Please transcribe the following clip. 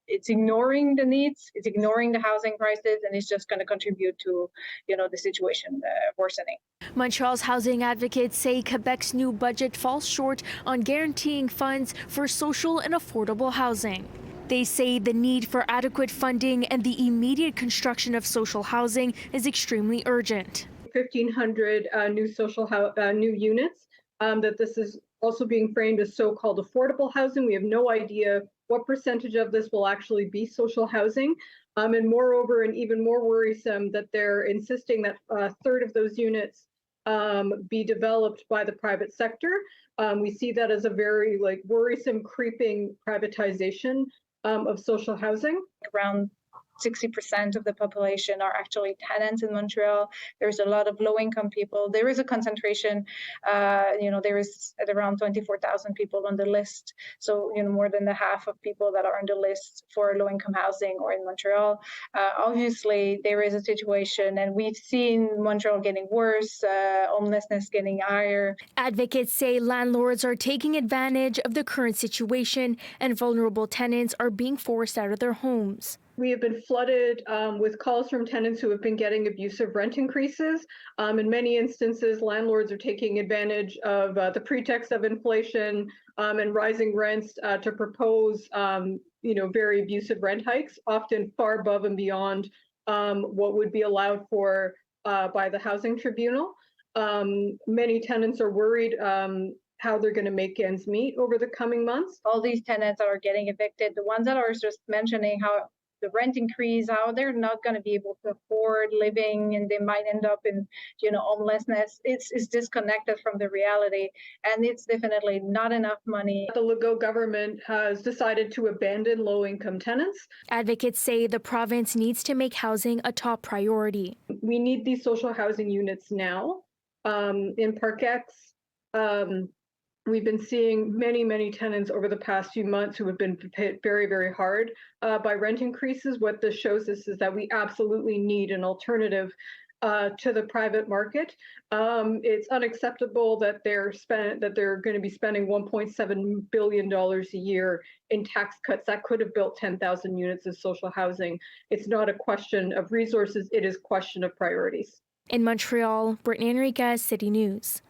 it's ignoring the needs, it's ignoring the housing prices, and it's just going to contribute to, the situation worsening. Montreal's housing advocates say Quebec's new budget falls short on guaranteeing funds for social and affordable housing. They say the need for adequate funding and the immediate construction of social housing is extremely urgent. 1,500 new units. That this is also being framed as so-called affordable housing. We have no idea what percentage of this will actually be social housing. And moreover, and even more worrisome, that they're insisting that a third of those units be developed by the private sector. We see that as a very worrisome, creeping privatization of social housing. Around 60% of the population are actually tenants in Montreal. There's a lot of low-income people. There is a concentration. There is at around 24,000 people on the list. So, more than the half of people that are on the list for low-income housing or in Montreal. Obviously, there is a situation, and we've seen Montreal getting worse, homelessness getting higher. Advocates say landlords are taking advantage of the current situation, and vulnerable tenants are being forced out of their homes. We have been flooded with calls from tenants who have been getting abusive rent increases. In many instances, landlords are taking advantage of the pretext of inflation and rising rents to propose, very abusive rent hikes, often far above and beyond what would be allowed for by the Housing Tribunal. Many tenants are worried how they're going to make ends meet over the coming months. All these tenants that are getting evicted, the ones that are just mentioning how the rent increase, how they're not going to be able to afford living, and they might end up in, homelessness. It's disconnected from the reality, and it's definitely not enough money. The Legault government has decided to abandon low-income tenants. Advocates say the province needs to make housing a top priority. We need these social housing units now. In Parkex, we've been seeing many tenants over the past few months who have been hit very, very hard by rent increases. What this shows us is that we absolutely need an alternative to the private market. It's unacceptable that they're going to be spending $1.7 billion a year in tax cuts that could have built 10,000 units of social housing. It's not a question of resources, it is a question of priorities. In Montreal, Brittany Henriques, City News.